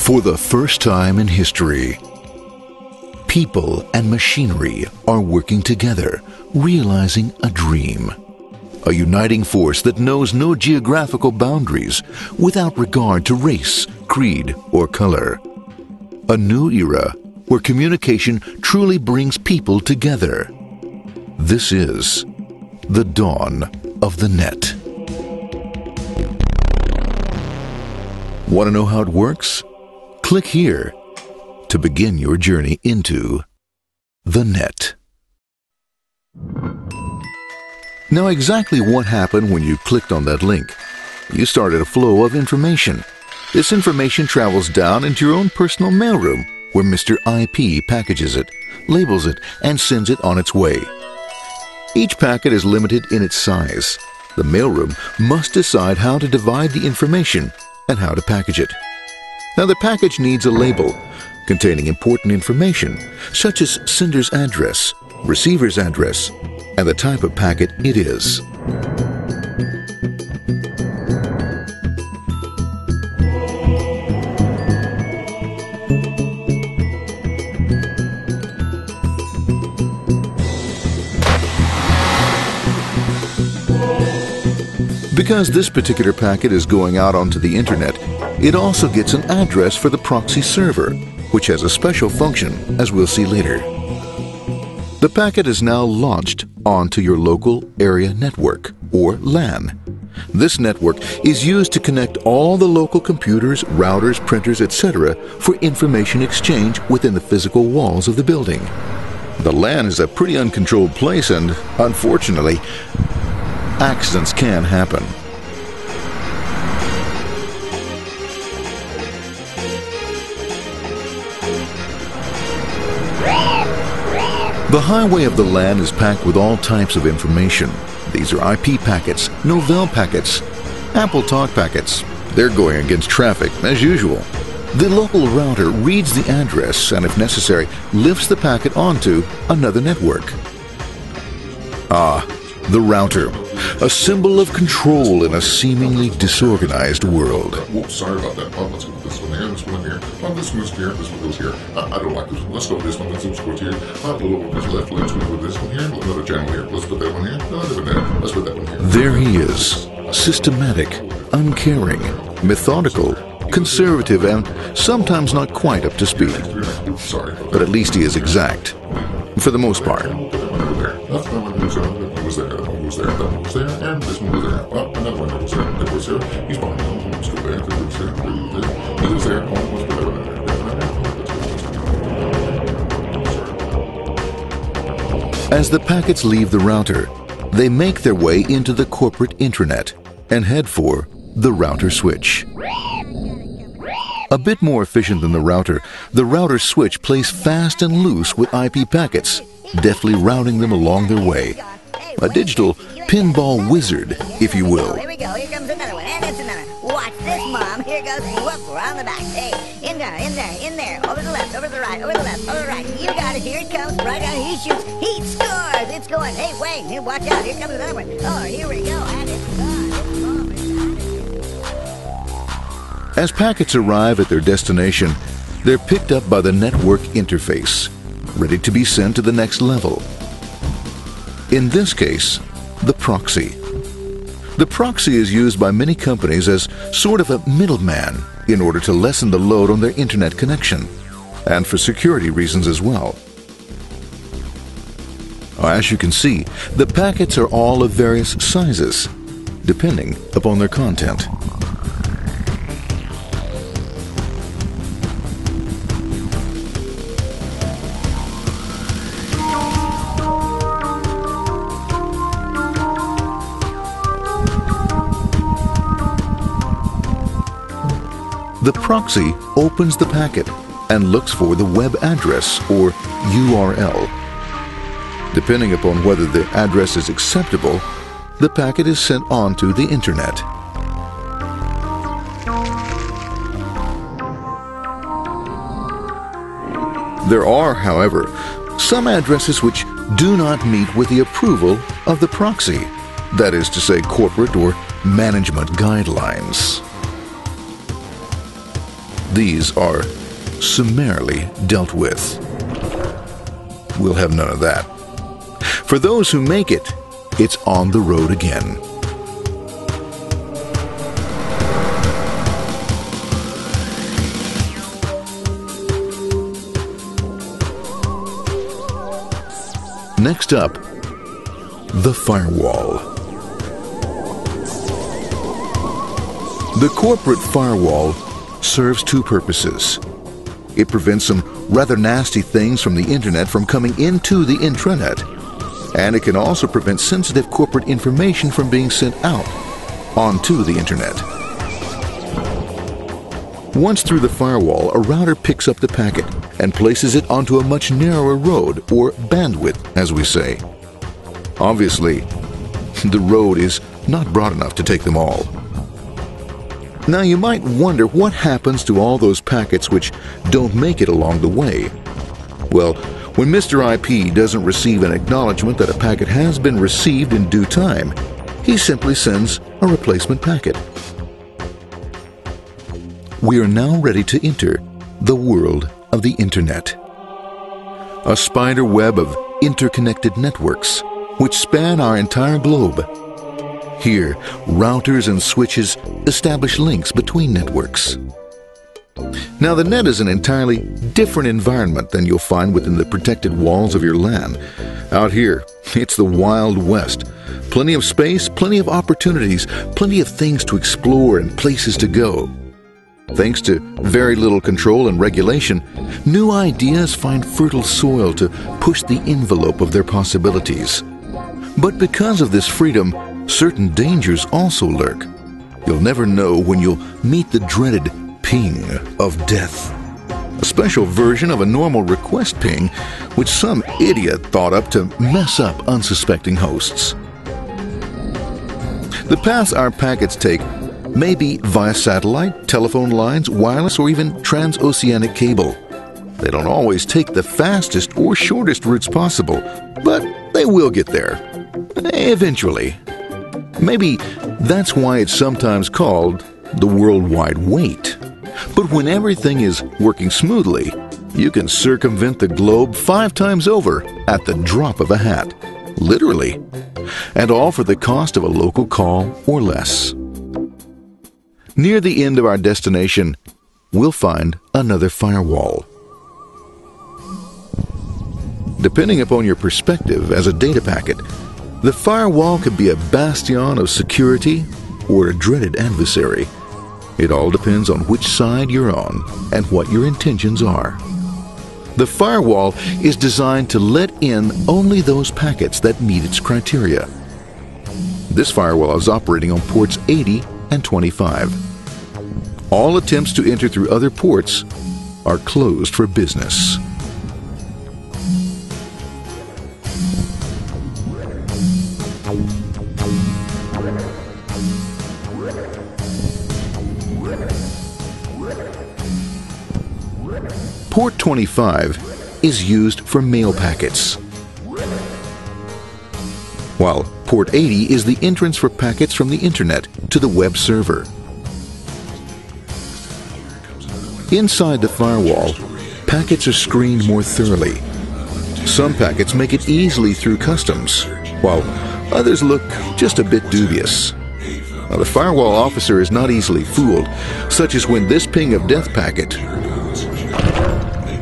For the first time in history, people and machinery are working together, realizing a dream. A uniting force that knows no geographical boundaries without regard to race, creed, or color. A new era where communication truly brings people together. This is the dawn of the net. Want to know how it works? Click here to begin your journey into the net. Now, exactly what happened when you clicked on that link? You started a flow of information. This information travels down into your own personal mailroom, where Mr. IP packages it, labels it, and sends it on its way. Each packet is limited in its size. The mailroom must decide how to divide the information and how to package it. Now, the package needs a label containing important information, such as sender's address, receiver's address, and the type of packet it is. Because this particular packet is going out onto the internet, it also gets an address for the proxy server, which has a special function, as we'll see later. The packet is now launched onto your local area network, or LAN. This network is used to connect all the local computers, routers, printers, etc. for information exchange within the physical walls of the building. The LAN is a pretty uncontrolled place, and unfortunately, accidents can happen. The highway of the LAN is packed with all types of information. These are IP packets, Novell packets, Apple Talk packets. They're going against traffic, as usual. The local router reads the address and, if necessary, lifts the packet onto another network. The router, a symbol of control in a seemingly disorganized world. Whoops, sorry about that. Let's go with this one here, this one here. This one goes here, this one goes here. I don't like this one. Let's go with this one. Let's go here. A little bit left. Let's go with this one here. Another channel here. Let's put that one here. Another one there. Let's put that one here. There he is, systematic, uncaring, methodical, conservative, and sometimes not quite up to speed. Sorry. But at least he is exact, for the most part. That one goes there, that one goes there, that one goes there, that one goes there, and this one goes there. Oh, another one goes there, that goes there. He's fine. Let's go there, that goes there, he goes there. Oh, let's put that one there. As the packets leave the router, they make their way into the corporate intranet and head for the router switch. A bit more efficient than the router switch plays fast and loose with IP packets, deftly routing them along their way. A digital pinball wizard, if you will. Here we go. Here comes another one. And it's another. Watch this, Mom. Here goes. Whoop, we're on the back. Hey, in there. Over the left, over the right, over the left, over the right. You got it. Here it comes. Right down. He shoots. He scores. It's going. Hey, wait. Here, watch out. Here comes another one. Oh, here we go. And it's gone. As packets arrive at their destination, they're picked up by the network interface, ready to be sent to the next level. In this case, the proxy. The proxy is used by many companies as sort of a middleman in order to lessen the load on their internet connection, and for security reasons as well. As you can see, the packets are all of various sizes, depending upon their content. The proxy opens the packet and looks for the web address, or URL. Depending upon whether the address is acceptable, the packet is sent on to the internet. There are, however, some addresses which do not meet with the approval of the proxy, that is to say, corporate or management guidelines. these are summarily dealt with. We'll have none of that. For those who make it, it's on the road again. Next up, the firewall. The corporate firewall serves two purposes. It prevents some rather nasty things from the internet from coming into the intranet, and it can also prevent sensitive corporate information from being sent out onto the internet. Once through the firewall, a router picks up the packet and places it onto a much narrower road, or bandwidth, as we say. Obviously, the road is not broad enough to take them all. Now you might wonder what happens to all those packets which don't make it along the way. Well, when Mr. IP doesn't receive an acknowledgement that a packet has been received in due time, he simply sends a replacement packet. We are now ready to enter the world of the Internet. A spider web of interconnected networks which span our entire globe. Here, routers and switches establish links between networks. Now, the net is an entirely different environment than you'll find within the protected walls of your LAN. Out here, it's the Wild West. Plenty of space, plenty of opportunities, plenty of things to explore and places to go. Thanks to very little control and regulation, new ideas find fertile soil to push the envelope of their possibilities. But because of this freedom, certain dangers also lurk. You'll never know when you'll meet the dreaded ping of death. A special version of a normal request ping, which some idiot thought up to mess up unsuspecting hosts. The paths our packets take may be via satellite, telephone lines, wireless, or even transoceanic cable. They don't always take the fastest or shortest routes possible, but they will get there. Eventually. Maybe that's why it's sometimes called the worldwide wait. But when everything is working smoothly, you can circumvent the globe 5 times over at the drop of a hat. Literally. And all for the cost of a local call or less. Near the end of our destination, we'll find another firewall. Depending upon your perspective as a data packet, the firewall could be a bastion of security or a dreaded adversary. It all depends on which side you're on and what your intentions are. The firewall is designed to let in only those packets that meet its criteria. This firewall is operating on ports 80 and 25. All attempts to enter through other ports are closed for business. Port 25 is used for mail packets, while Port 80 is the entrance for packets from the Internet to the web server. Inside the firewall, packets are screened more thoroughly. Some packets make it easily through customs, while others look just a bit dubious. Now, the firewall officer is not easily fooled, such as when this ping of death packet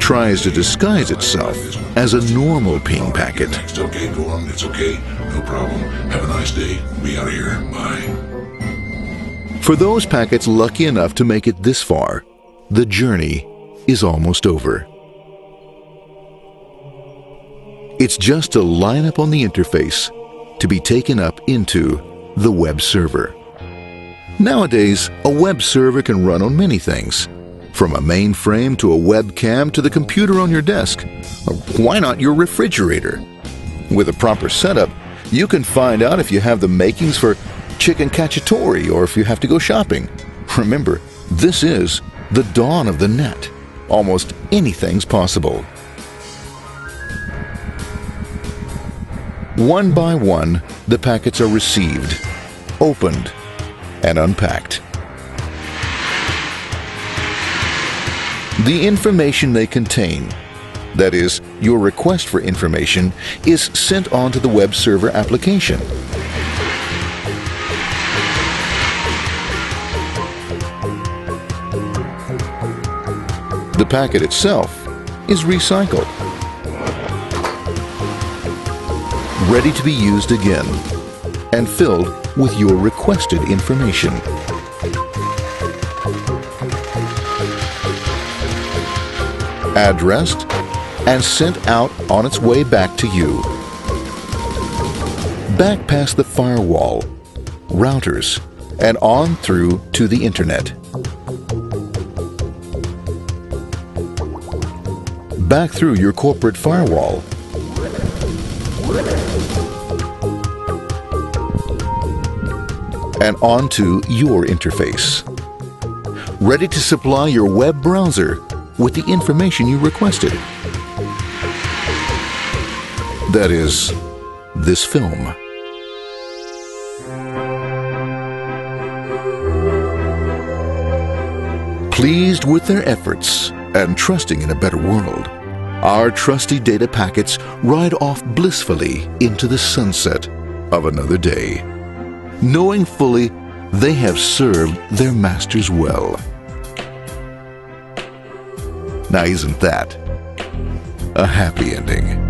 tries to disguise itself as a normal ping packet. It's okay, go on, it's okay, no problem. Have a nice day. Be out of here. Bye. For those packets lucky enough to make it this far, the journey is almost over. It's just a line up on the interface to be taken up into the web server. Nowadays, a web server can run on many things, from a mainframe to a webcam to the computer on your desk. Why not your refrigerator? With a proper setup, you can find out if you have the makings for chicken cacciatore or if you have to go shopping. Remember, this is the dawn of the net. Almost anything's possible. One by one, the packets are received, opened, and unpacked. The information they contain, that is, your request for information, is sent on to the web server application. The packet itself is recycled, ready to be used again, and filled with your requested information. Addressed and sent out on its way back to you. Back past the firewall, routers, and on through to the internet. Back through your corporate firewall. And onto your interface. Ready to supply your web browser with the information you requested. That is, this film. Pleased with their efforts and trusting in a better world, our trusty data packets ride off blissfully into the sunset of another day, knowing fully they have served their masters well. Now, isn't that a happy ending?